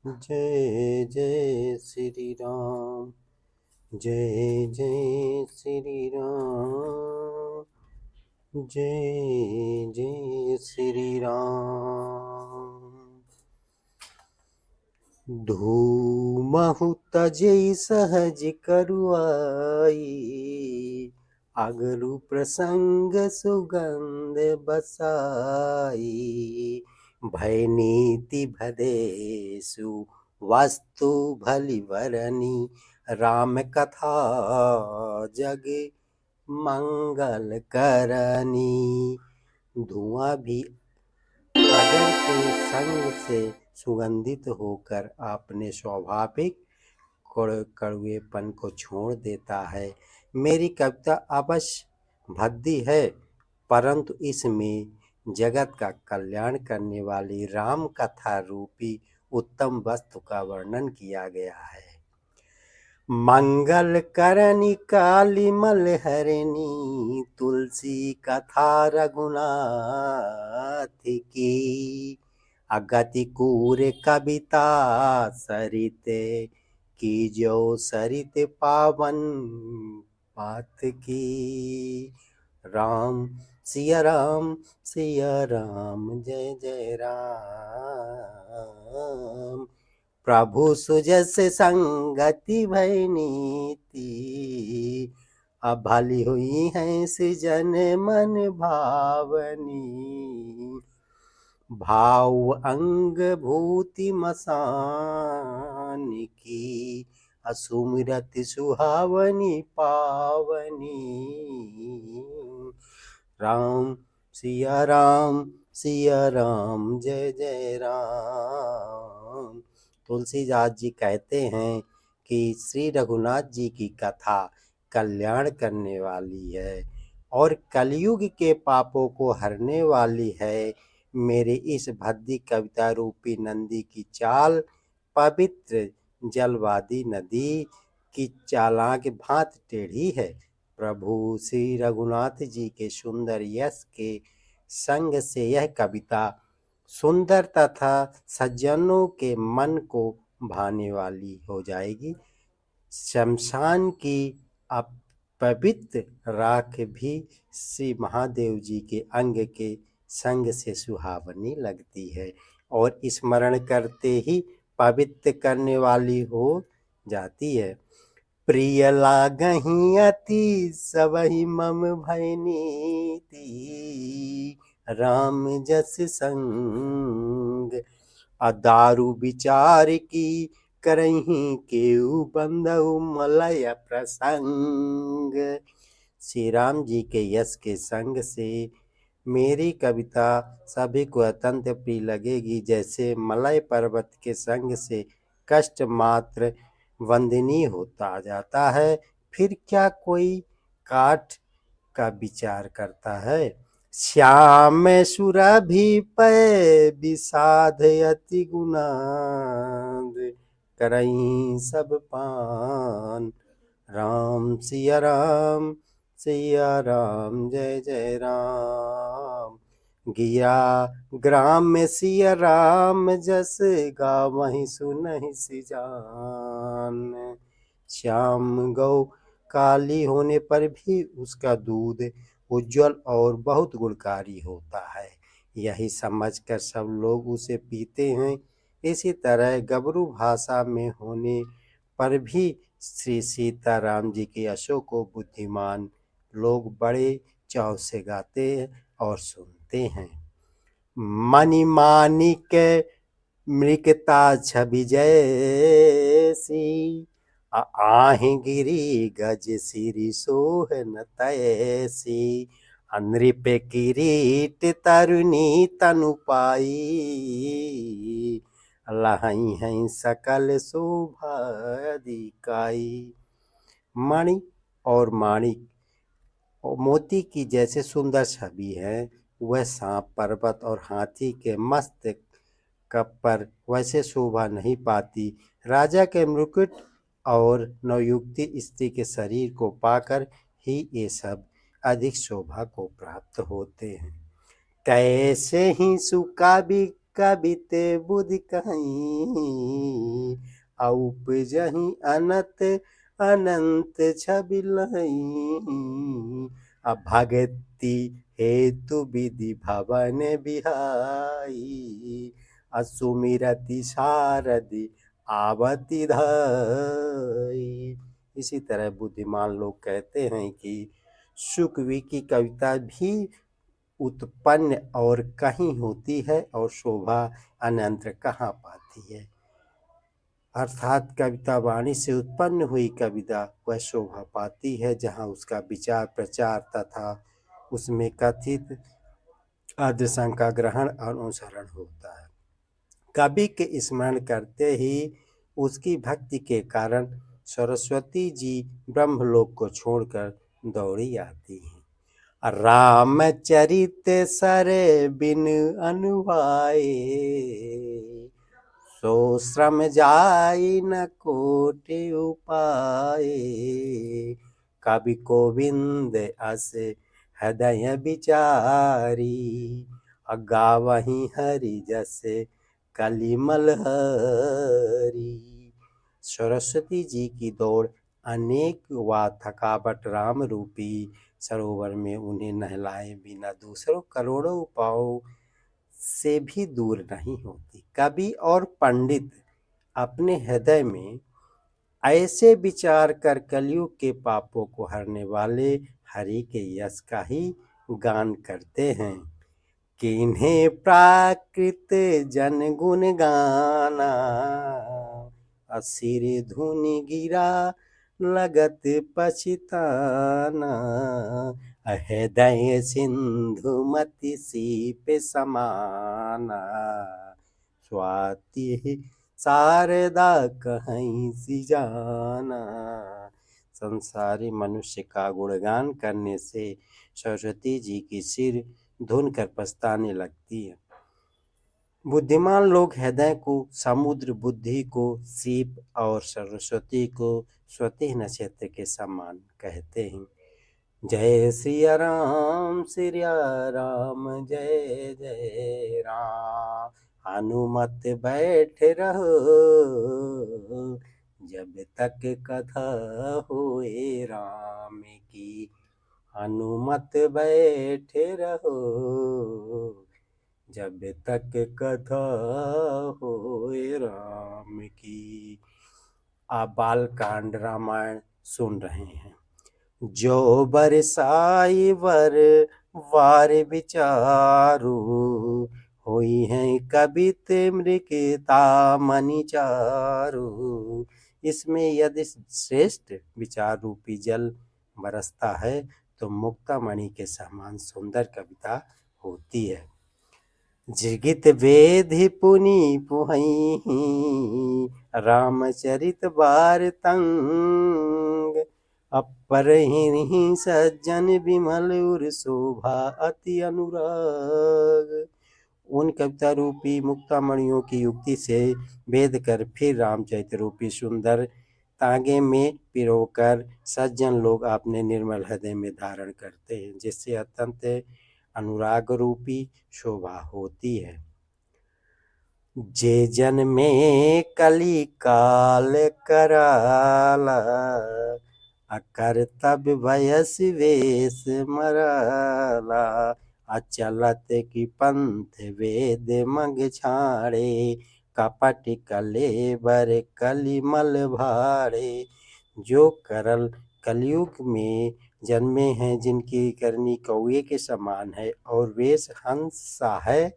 जय जय श्री राम। जय जय श्री राम। जय जय श्री राम। धूमहु तजै सहज करुआई, अगरु प्रसंग सुगंध बसाई। भय नीति भदेषु वस्तु भली वरनी, राम कथा जग मंगल करनी। धुआं भी अगर के संग से सुगंधित होकर अपने स्वाभाविक कड़वेपन को छोड़ देता है। मेरी कविता अवश्य भद्दी है, परंतु इसमें जगत का कल्याण करने वाली राम कथा रूपी उत्तम वस्तु का वर्णन किया गया है। मंगल करनी काली मल हरनी, तुलसी कथा रघुनाथ की। अगति कूर कविता सरित, की जो सरित पावन पात की। राम सिया राम जय जय राम। प्रभु सुजस संगति भय नीति, अब भली हुई है सृजन मन भावनी। भाव अंग भूति मसान की, असुमिरत सुहावनी पावनी। राम सिया राम जय जय राम। तुलसीदास जी कहते हैं कि श्री रघुनाथ जी की कथा कल्याण करने वाली है और कलयुग के पापों को हरने वाली है। मेरे इस भद्दी कविता रूपी नंदी की चाल पवित्र जलवादी नदी की चालाक भांत टेढ़ी है। प्रभु श्री रघुनाथ जी के सुंदर यश के संग से यह कविता सुंदर तथा सज्जनों के मन को भाने वाली हो जाएगी। शमशान की अपवित्र राख भी श्री महादेव जी के अंग के संग से सुहावनी लगती है और स्मरण करते ही पवित्र करने वाली हो जाती है। प्रिय लागहि अति सबहि मम भय नीति, राम जस संग। अदारु विचार की करहीं केहू बंधु मलय प्रसंग। श्री राम जी के यश के संग से मेरी कविता सभी को अत्यंत प्रिय लगेगी, जैसे मलय पर्वत के संग से कष्ट मात्र वंदनीय होता जाता है। फिर क्या कोई काठ का विचार करता है। श्याम सुरभि पै विषाद अति गुणाद, करहीं सब पान। राम सिया राम जय जय राम। गिया ग्राम में सिया राम जस, गावहीं सुनहि सिजान। श्याम गौ काली होने पर भी उसका दूध उज्जवल और बहुत गुणकारी होता है, यही समझकर सब लोग उसे पीते हैं। इसी तरह गबरू भाषा में होने पर भी श्री सीताराम जी के यशों को बुद्धिमान लोग बड़े चाव से गाते और सुनते हैं। मणि माणिक मृगता छवि जैसी, आहि गिरी गज सिरि सोहन तैसी। नृप किरीट तरुणी तनु पाई, लहई हैं सकल शोभा दिखाई। मणि और माणिक और मोती की जैसे सुंदर छवि है, वह सांप पर्वत और हाथी के मस्त कप पर वैसे शोभा नहीं पाती। राजा के मुकुट और नवयुक्ति स्त्री के शरीर को पाकर ही ये सब अधिक शोभा को प्राप्त होते हैं। कैसे ही सुका भी कबिते बुद्धि कहीं, उपजहि अनंत अनंत छवि लहीं। अब भगति हेतु विधि भवन बिहाई, असुमिरति सारदि आवति धाई। इसी तरह बुद्धिमान लोग कहते हैं कि शुकवी की कविता भी उत्पन्न और कहीं होती है और शोभा अनंत कहाँ पाती है। अर्थात कविता वाणी से उत्पन्न हुई कविता वह शोभा पाती है जहाँ उसका विचार प्रचार तथा उसमें कथित आदर्शों का ग्रहण और अनुसरण होता है। कवि के स्मरण करते ही उसकी भक्ति के कारण सरस्वती जी ब्रह्मलोक को छोड़कर दौड़ी आती हैं। रामचरित सर बिन अनुभाए, सो श्रम जाई न कोटि उपाय। कवि गोविंद अस हृदय विचारी, गावहीं हरि जस कलिमल हरी। सरस्वती जी की दौड़ अनेक व थकावट राम रूपी सरोवर में उन्हें नहलाए बिना दूसरों करोड़ों उपायों से भी दूर नहीं होती। कवि और पंडित अपने हृदय में ऐसे विचार कर कलयुग के पापों को हरने वाले हरि के यश का ही गान करते हैं। कि इन्हें प्राकृत जन गुण गाना, असिर धुनि गिरा लगत पछताना। हृदय सिंधु मति सीप समाना, स्वाति शारदा कहीं सी जाना। संसारी मनुष्य का गुणगान करने से सरस्वती जी की सिर धुन कर पछताने लगती है। बुद्धिमान लोग हृदय को समुद्र, बुद्धि को सीप और सरस्वती को स्वती नक्षत्र के समान कहते हैं। जय सिया राम जय जय राम। हनुमत बैठ रहो जब तक कथा होए राम की। हनुमत बैठे रहो जब तक कथा होए राम की। आप बालकांड रामायण सुन रहे हैं। जो बरसाई वर वार विचारू, होई है कबित मृगता मनि चारू। इसमें यदि श्रेष्ठ विचार रूपी जल बरसता है तो मुक्ता मणि के समान सुंदर कविता होती है। जिगित वेधि पुनि पुहई, रामचरित बारतंग। अपर ही सज्जन विमल उर शोभा अति अनुराग। उन कविता रूपी मुक्तामणियों की युक्ति से भेद कर फिर रामचरित रूपी सुंदर तागे में पिरोकर सज्जन लोग अपने निर्मल हृदय में धारण करते हैं, जिससे अत्यंत अनुराग रूपी शोभा होती है। जे जन में कली काल कराला, अकर तब वयस वेश मराला। अचलत की पंथ वेद मग छाड़े, कपट कलेबर कलिमल भाड़े। जो करल कलयुग में जन्मे हैं, जिनकी करनी कौए के समान है और वेश हंस सा है,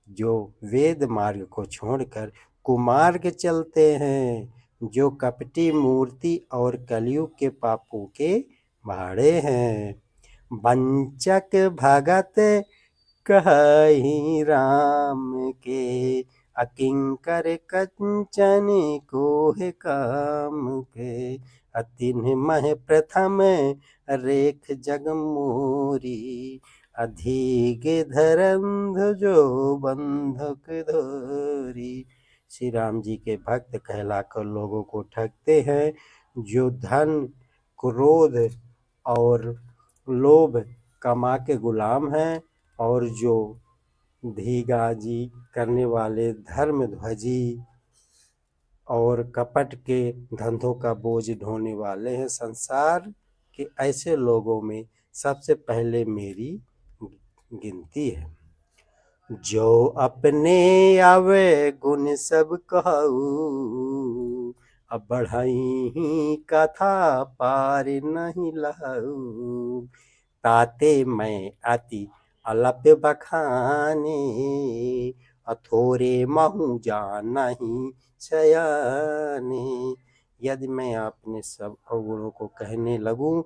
जो वेद मार्ग को छोड़कर कुमार्ग चलते हैं, जो कपटी मूर्ति और कलयुग के पापों के भाड़े हैं। वंचक भगत कहि राम के, अकिंकर कंचन कोह काम के। अतिन्ह मह प्रथम रेख जग मोरी, अधिक धरंध जो बंधक धोरी। श्री राम जी के भक्त कहलाकर लोगों को ठगते हैं, जो धन क्रोध और लोभ कमा के गुलाम हैं और जो धीगाजी करने वाले धर्म ध्वजी और कपट के धंधों का बोझ ढोने वाले हैं। संसार के ऐसे लोगों में सबसे पहले मेरी गिनती है। जो अपने आवे गुण सब कहू, अब बढ़ई कथा पार नहीं लहू। ताते मैं अति अलप बखाने, अथोरे महु जानहि शयाने। यदि मैं अपने सब अवगुणों को कहने लगूं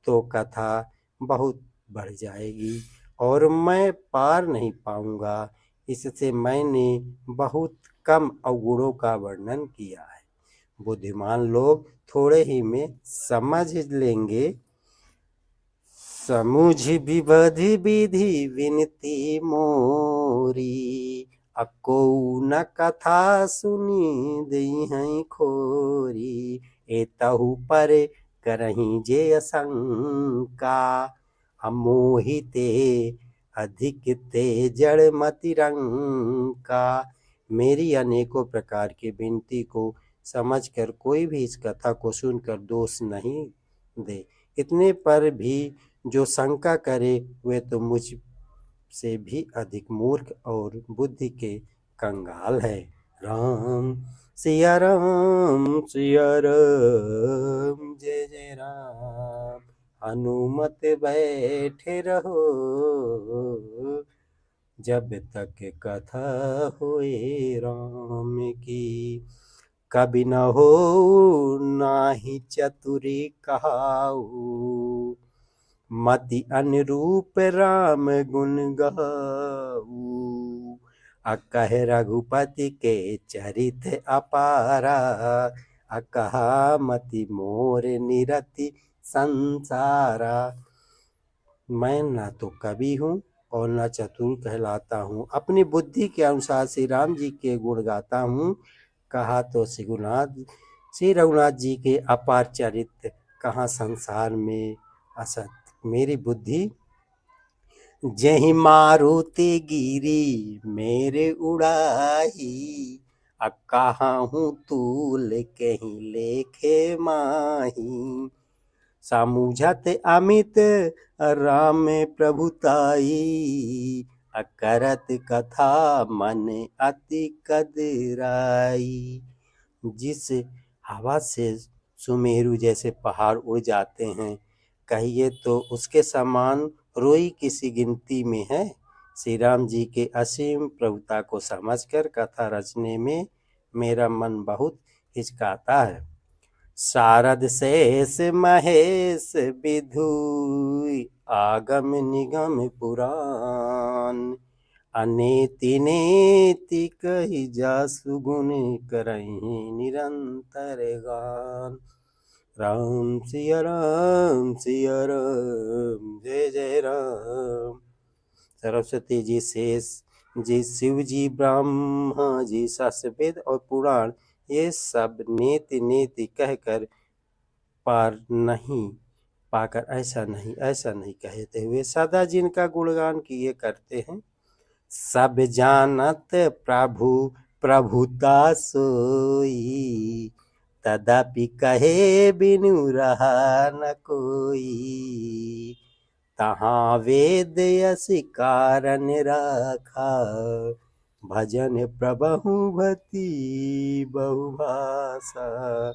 तो कथा बहुत बढ़ जाएगी और मैं पार नहीं पाऊंगा। इससे मैंने बहुत कम अवगुणों का वर्णन किया है। बुद्धिमान लोग थोड़े ही में समझ लेंगे। समुझ विबधि विधि विनती मोरी, अको न कथा सुनी दई हैं खोरी। एतहु पर करहीं जे असंका, अमोहिते अधिक ते जड़ मति रंका। मेरी अनेकों प्रकार की विनती को समझकर कोई भी इस कथा को सुनकर दोष नहीं दे। इतने पर भी जो शंका करे वे तो मुझ से भी अधिक मूर्ख और बुद्धि के कंगाल है। राम सिया राम जय जय राम। हनुमत बैठे रहो, जब तक कथा होए राम की। कभी न हो नाही चतुरी कहाऊ, मति अनुरूप राम गुण गाऊ। अकह रघुपति के चरित अपारा, अकहा मति मोर निरति संसारा। मैं न तो कवि हूँ और न चतुर कहलाता हूँ, अपनी बुद्धि के अनुसार श्री राम जी के गुण गाता हूँ। कहा तो श्री रघुनाथ जी के अपार चरित्र कहाँ संसार में असत। मेरी बुद्धि जही मारुति गिरी मेरे उड़ाही, अब कहाँ हूँ तूल कहीं लेखे माही। सामुझत अमित राम प्रभुताई, अकरत कथा मन अति कदराई। जिस हवा से सुमेरु जैसे पहाड़ उड़ जाते हैं, कहिए तो उसके समान रोई किसी गिनती में है। श्री राम जी के असीम प्रभुता को समझकर कथा रचने में मेरा मन बहुत हिचकाता है। शारद शेष महेश विधु, आगम निगम पुराण। अनेति नेति कहि जासु गुण करहीं निरंतर गान। राम सिया राम जय जय राम। सरस्वती जी, शेष जी, शिव जी, ब्रह्मा जी, वेद और पुराण ये सब नेति नेति कहकर पार नहीं पाकर ऐसा नहीं कहते हुए सदा जिनका गुणगान किए करते हैं। सब जानत प्रभु प्रभुता सोई, तदापि कहे बिनु रहा न कोई। तहाँ वेद यस कारण राखा, भजन प्रभु भति बहुभाषा।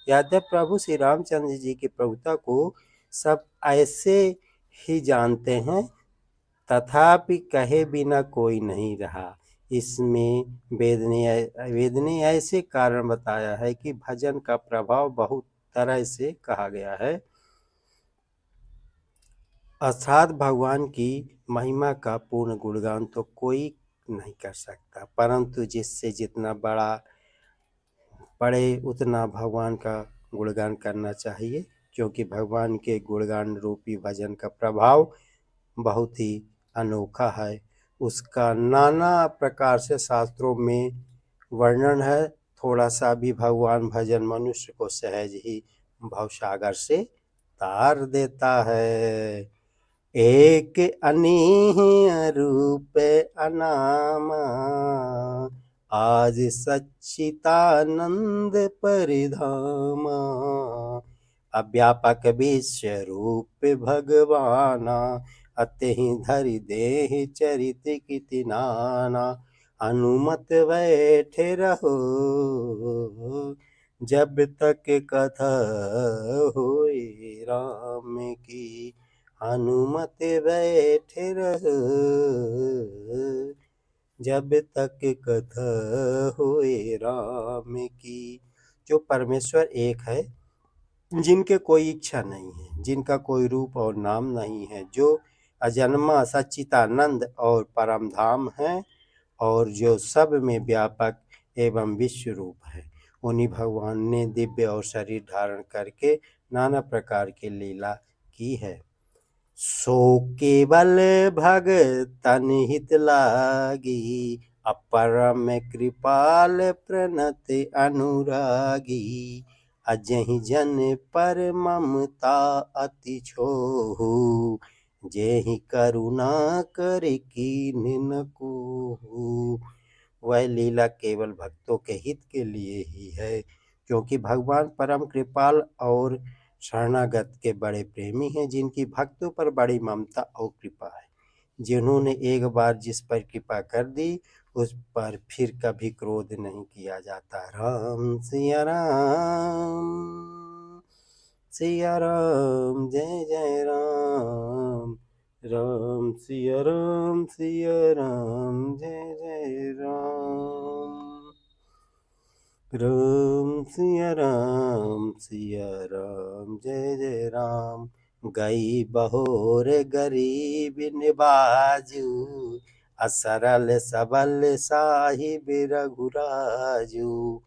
यद्यपि प्रभु श्री रामचंद्र जी की प्रभुता को सब ऐसे ही जानते हैं, तथापि कहे बिना कोई नहीं रहा। इसमें वेद ने ऐसे कारण बताया है कि भजन का प्रभाव बहुत तरह से कहा गया है। अर्थात भगवान की महिमा का पूर्ण गुणगान तो कोई नहीं कर सकता, परंतु जिससे जितना बड़ा पड़े उतना भगवान का गुणगान करना चाहिए, क्योंकि भगवान के गुणगान रूपी भजन का प्रभाव बहुत ही अनोखा है। उसका नाना प्रकार से शास्त्रों में वर्णन है। थोड़ा सा भी भगवान भजन मनुष्य को सहज ही भवसागर से तार देता है। एक अनीह रूप अनामा, आज सच्चिदानंद परिधामा। अव्यापक विश्व रूप भगवाना, अतहि धरि देह चरित कीति नाना। हनुमत बैठे रहो, जब तक कथा होए राम की। हनुमत बैठे रहो, जब तक कथा होए राम की। जो परमेश्वर एक है, जिनके कोई इच्छा नहीं है, जिनका कोई रूप और नाम नहीं है, जो अजन्मा सच्चिदानंद और परम धाम है, और जो सब में व्यापक एवं विश्व रूप है। उन्हीं भगवान ने दिव्य और शरीर धारण करके नाना प्रकार की लीला की है। सो केवल भगतन हित लागी, अपरम कृपाल प्रणत अनुरागी। अजहि जन पर ममता अति छोहु, जेहि करुणा कर कीन्ह न कोहु। वह लीला केवल भक्तों के हित के लिए ही है, क्योंकि भगवान परम कृपाल और शरणागत के बड़े प्रेमी हैं, जिनकी भक्तों पर बड़ी ममता और कृपा है। जिन्होंने एक बार जिस पर कृपा कर दी, उस पर फिर कभी क्रोध नहीं किया जाता। राम सिया राम, सिया राम जय जय राम। राम सिया राम, सिया राम जय जय राम। राम सिया राम, सिया राम जय जय राम। गई बहोर गरीब निबाजू, असरल सबल साहिब रघुराजू।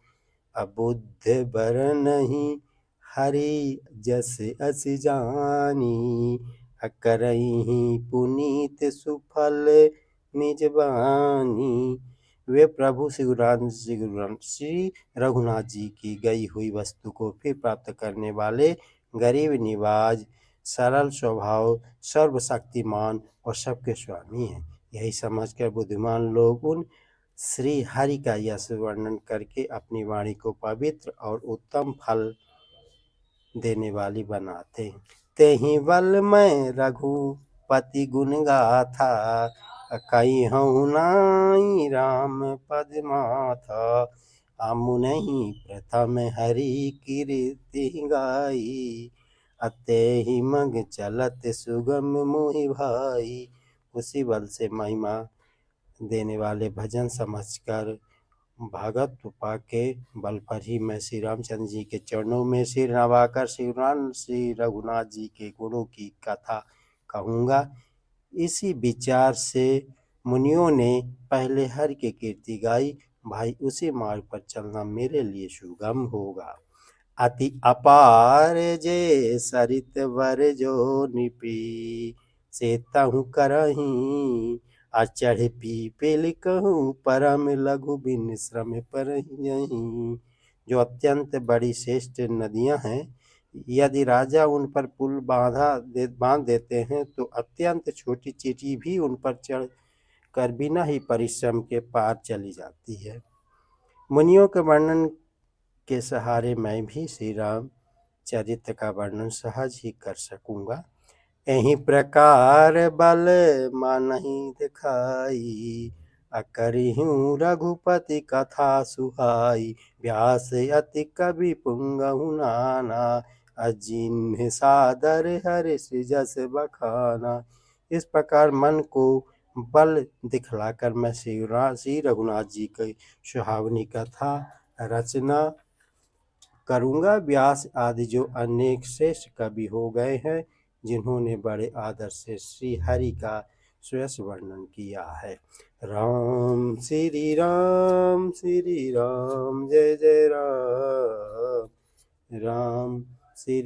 अबुद्ध बर नहीं हरि जस अस जानी, अकरहि पुनीत सुफल निज बानी। वे प्रभु श्री रघुनाथ जी की गई हुई वस्तु को फिर प्राप्त करने वाले गरीब निवाज, सरल स्वभाव, सर्वशक्तिमान और सबके स्वामी हैं। यही समझकर बुद्धिमान लोग उन श्री हरि का यश वर्णन करके अपनी वाणी को पवित्र और उत्तम फल देने वाली बनाते हैं। तेहि बल मैं रघुपति गुण गाथा, कहिहूँ नाई राम पद माथा। अमुनहि प्रथम हरि कीर्ति गाई, अतेहि मग चलत सुगम मोहि भाई। उसी बल से महिमा देने वाले भजन समझकर भगत पाके बल पर ही मैं श्री रामचंद्र जी के चरणों में सिर नवाकर श्री रघुनाथ जी के गुणों की कथा कहूँगा। इसी विचार से मुनियों ने पहले हरि की कीर्ति गाई। भाई उसी मार्ग पर चलना मेरे लिए सुगम होगा। अति अपार जे सरित वर जो निपी, से तहु करही अचढ़ पीपिल कहूँ, परम लघु बिन श्रम परही। जो अत्यंत बड़ी श्रेष्ठ नदियाँ हैं, यदि राजा उन पर पुल बांध देते हैं, तो अत्यंत छोटी चींटी भी उन पर चढ़ कर बिना ही परिश्रम के पार चली जाती है। मुनियों के वर्णन के सहारे मैं भी श्री राम चरित्र का वर्णन सहज ही कर सकूंगा। यही प्रकार बल मानहि दिखाई, अकरिहूँ रघुपति कथा सुहाई। व्यास अति कवि पुंगहु नाना, अजिन्ह सादर हर्ष जस बखाना। इस प्रकार मन को बल दिखलाकर मैं श्री रघुनाथ जी की सुहावनी कथा रचना करूँगा। व्यास आदि जो अनेक श्रेष्ठ कवि हो गए हैं, जिन्होंने बड़े आदर से श्री हरि का श्रेष्ठ वर्णन किया है। राम श्री राम, श्री राम जय जय राम। राम श्री